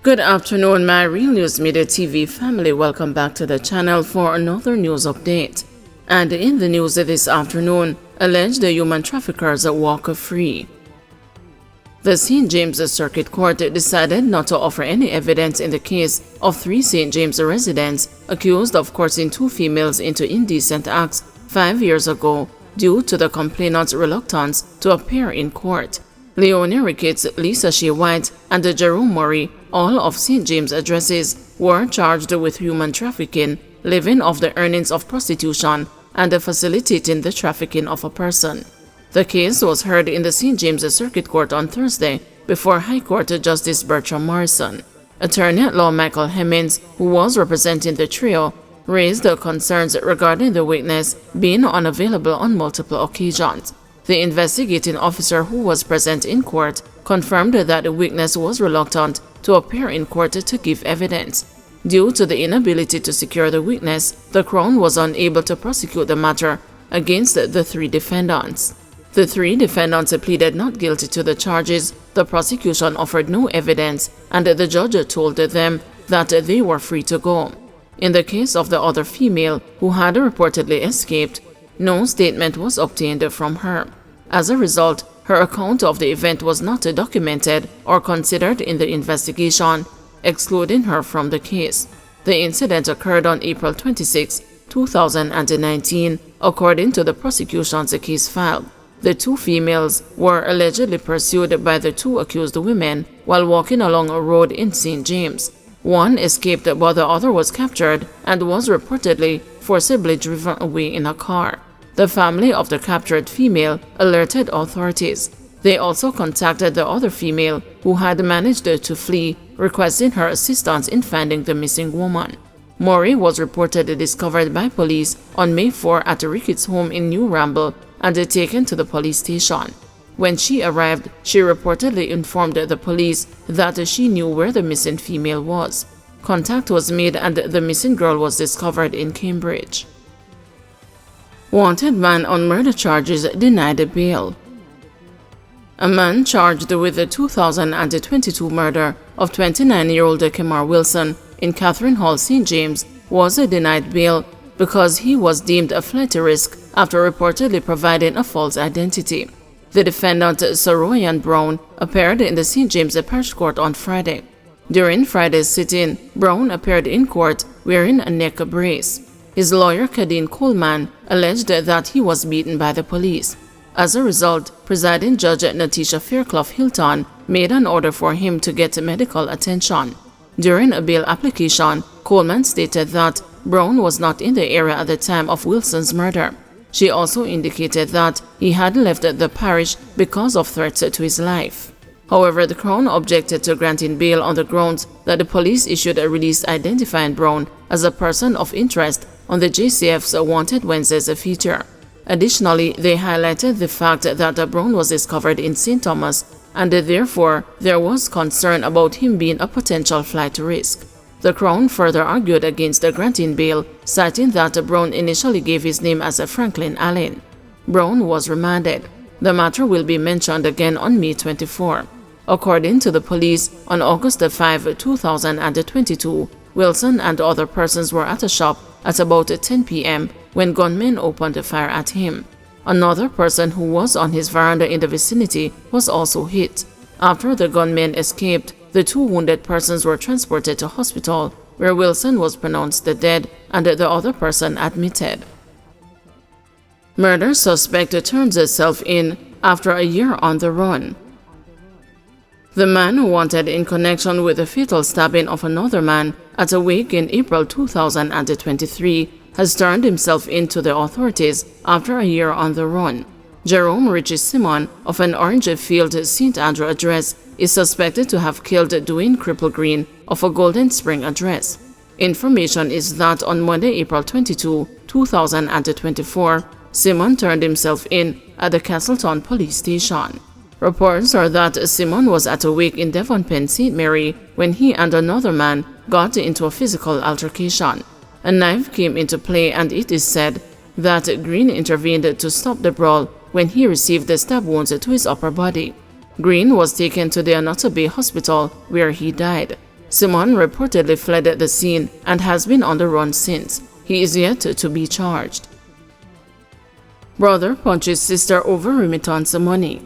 Good afternoon, my Real News Media TV family. Welcome back to the channel for another news update. And in the news this afternoon, alleged human traffickers walk free. The St. James Circuit Court decided not to offer any evidence in the case of 3 St. James residents accused of coercing 2 females into indecent acts 5 years ago due to the complainant's reluctance to appear in court. Leonie Ricketts, Lisa Shea White, and Jerome Murray, all of St. James addresses, were charged with human trafficking, living off the earnings of prostitution, and facilitating the trafficking of a person. The case was heard in the St. James Circuit Court on Thursday before High Court Justice Bertram Morrison. Attorney-at-law Michael Hemmings, who was representing the trio, raised concerns regarding the witness being unavailable on multiple occasions. The investigating officer who was present in court confirmed that the witness was reluctant to appear in court to give evidence. Due to the inability to secure the witness, the Crown was unable to prosecute the matter against the 3 defendants. The 3 defendants pleaded not guilty to the charges. The prosecution offered no evidence, and the judge told them that they were free to go. In the case of the other female, who had reportedly escaped, no statement was obtained from her. As a result, her account of the event was not documented or considered in the investigation, excluding her from the case. The incident occurred on April 26, 2019, according to the prosecution's case file. The 2 females were allegedly pursued by the 2 accused women while walking along a road in St. James. One escaped, but the other was captured and was reportedly forcibly driven away in a car. The family of the captured female alerted authorities. They also contacted the other female who had managed to flee, requesting her assistance in finding the missing woman. Maury was reportedly discovered by police on May 4 at Ricketts' home in New Ramble and taken to the police station. When she arrived, she reportedly informed the police that she knew where the missing female was. Contact was made and the missing girl was discovered in Cambridge. Wanted man on murder charges denied bail. A man charged with the 2022 murder of 29-year-old Kemar Wilson in Catherine Hall, St. James, was denied bail because he was deemed a flight risk after reportedly providing a false identity. The defendant, Soroyan Brown, appeared in the St. James Parish Court on Friday. During Friday's sitting, Brown appeared in court wearing a neck brace. His lawyer, Kadeen Coleman, alleged that he was beaten by the police. As a result, presiding judge Natisha Fairclough Hilton made an order for him to get medical attention. During a bail application, Coleman stated that Brown was not in the area at the time of Wilson's murder. She also indicated that he had left the parish because of threats to his life. However, the Crown objected to granting bail on the grounds that the police issued a release identifying Brown as a person of interest on the JCF's Wanted Wednesdays feature. Additionally, they highlighted the fact that Brown was discovered in St. Thomas, and therefore there was concern about him being a potential flight risk. The Crown further argued against the granting bail, citing that Brown initially gave his name as Franklin Allen. Brown was remanded. The matter will be mentioned again on May 24. According to the police, on August 5, 2022, Wilson and other persons were at a shop at about 10 p.m. when gunmen opened fire at him. Another person who was on his veranda in the vicinity was also hit. After the gunmen escaped, the 2 wounded persons were transported to hospital, where Wilson was pronounced dead and the other person admitted. Murder suspect turns himself in after a year on the run. The man wanted in connection with the fatal stabbing of another man at a wake in April 2023 has turned himself in to the authorities after a year on the run. Jerome Richie Simon of an Orangefield St. Andrew address is suspected to have killed Dwayne Cripple Green of a Golden Spring address. Information is that on Monday, April 22, 2024, Simon turned himself in at the Castleton police station. Reports are that Simon was at a wake in Devonpen, St. Mary, when he and another man got into a physical altercation. A knife came into play, and it is said that Green intervened to stop the brawl when he received the stab wounds to his upper body. Green was taken to the Anota Bay Hospital, where he died. Simon reportedly fled the scene and has been on the run since. He is yet to be charged. Brother punches sister over remittance money.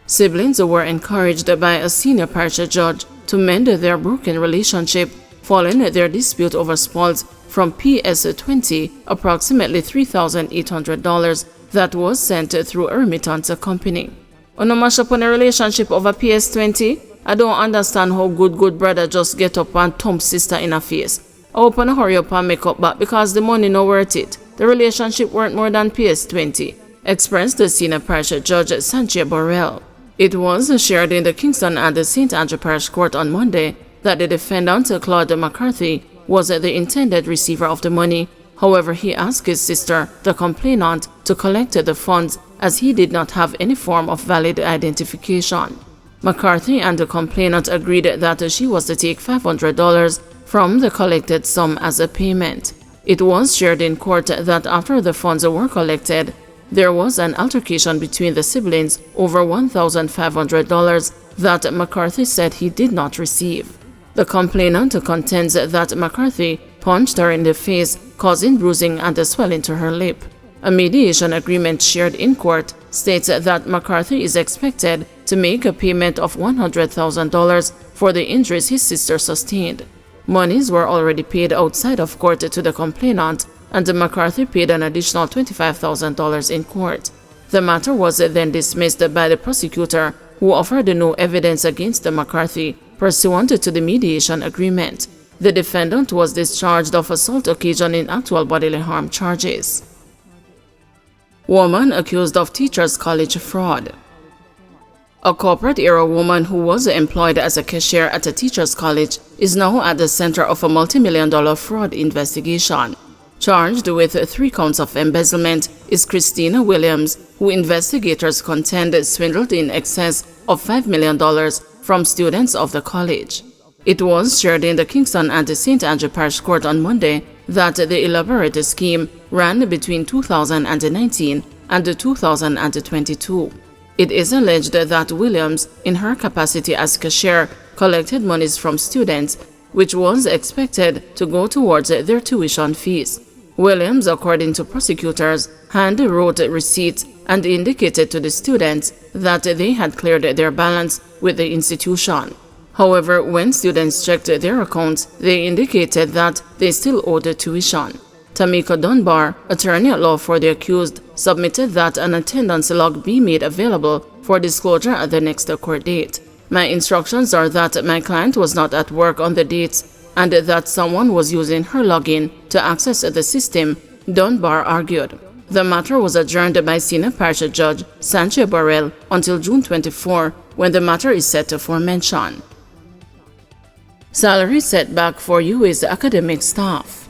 Siblings were encouraged by a senior parish judge to mend their broken relationship following their dispute over spoils from PS20, approximately $3,800 that was sent through a remittance company. Wanna mash up on a relationship over PS20? I don't understand how good brother just get up and thump sister in her face. I hope and hurry up and make up back because the money no worth it. The relationship weren't more than PS20, expressed the senior parish judge Sanchez Borrell. It was shared in the Kingston and the St. Andrew Parish Court on Monday that the defendant, Claude McCarthy, was the intended receiver of the money. However, he asked his sister, the complainant, to collect the funds as he did not have any form of valid identification. McCarthy and the complainant agreed that she was to take $500 from the collected sum as a payment. It was shared in court that after the funds were collected, there was an altercation between the siblings over $1,500 that McCarthy said he did not receive. The complainant contends that McCarthy punched her in the face, causing bruising and swelling to her lip. A mediation agreement shared in court states that McCarthy is expected to make a payment of $100,000 for the injuries his sister sustained. Monies were already paid outside of court to the complainant, and McCarthy paid an additional $25,000 in court. The matter was then dismissed by the prosecutor, who offered no evidence against McCarthy pursuant to the mediation agreement. The defendant was discharged of assault occasioning actual bodily harm charges. Woman accused of teachers' college fraud. A corporate-era woman who was employed as a cashier at a teacher's college is now at the center of a multi-million-dollar fraud investigation. Charged with 3 counts of embezzlement is Christina Williams, who investigators contend swindled in excess of $5 million from students of the college. It was shared in the Kingston and the St. Andrew Parish Court on Monday that the elaborate scheme ran between 2019 and 2022. It is alleged that Williams, in her capacity as cashier, collected monies from students, which was expected to go towards their tuition fees. Williams, according to prosecutors, hand-wrote receipts and indicated to the students that they had cleared their balance with the institution. However, when students checked their accounts, they indicated that they still owed the tuition. Tamika Dunbar, attorney at law for the accused, submitted that an attendance log be made available for disclosure at the next court date. My instructions are that my client was not at work on the dates and that someone was using her login to access the system, Dunbar argued. The matter was adjourned by Senior Parish Judge Sanchez Borrell until June 24, when the matter is set for mention. Salary setback for UA's academic staff.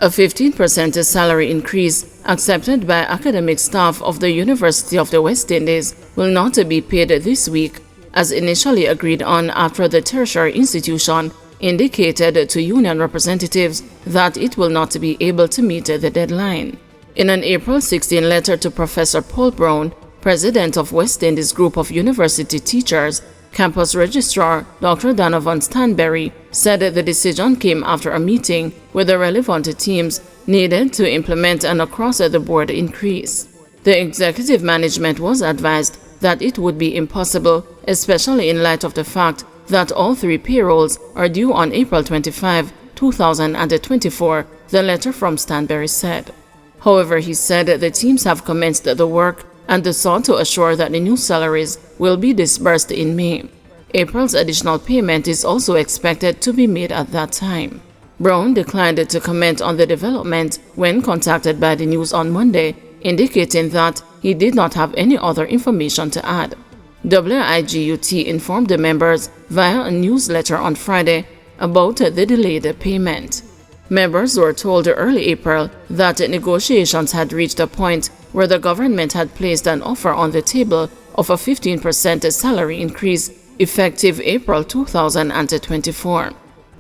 A 15% salary increase accepted by academic staff of the University of the West Indies will not be paid this week, as initially agreed on after the tertiary institution indicated to union representatives that it will not be able to meet the deadline. In an April 16 letter to Professor Paul Brown, president of West Indies Group of University Teachers, Campus Registrar Dr. Donovan Stanberry said the decision came after a meeting with the relevant teams needed to implement an across-the-board increase. The executive management was advised that it would be impossible, especially in light of the fact that all 3 payrolls are due on April 25, 2024, the letter from Stanberry said. However, he said the teams have commenced the work and sought to assure that the new salaries will be disbursed in May. April's additional payment is also expected to be made at that time. Brown declined to comment on the development when contacted by the news on Monday, indicating that he did not have any other information to add. WIGUT informed the members via a newsletter on Friday about the delayed payment. Members were told early April that negotiations had reached a point where the government had placed an offer on the table of a 15% salary increase effective April 2024.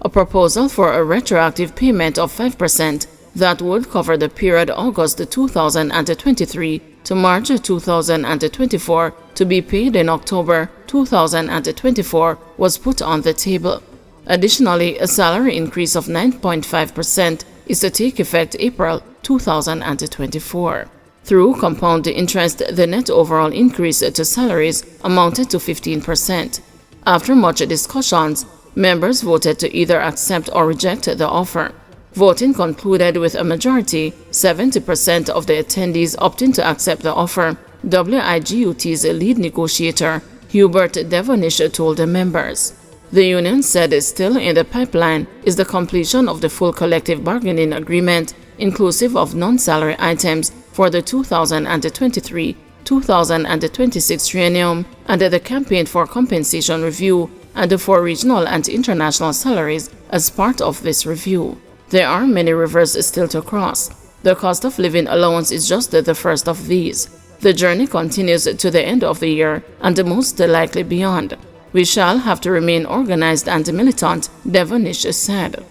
A proposal for a retroactive payment of 5% that would cover the period August 2023 to March 2024 to be paid in October 2024 was put on the table. Additionally, a salary increase of 9.5% is to take effect April 2024. Through compound interest, the net overall increase to salaries amounted to 15%. After much discussions, members voted to either accept or reject the offer. Voting concluded with a majority, 70% of the attendees opting to accept the offer. WIGUT's lead negotiator, Hubert Devonish, told the members. The union said still in the pipeline is the completion of the full collective bargaining agreement, inclusive of non-salary items, for the 2023-2026 triennium, and the campaign for compensation review and for regional and international salaries as part of this review. There are many rivers still to cross. The cost of living allowance is just the first of these. The journey continues to the end of the year and most likely beyond. We shall have to remain organized and militant, Devonish said.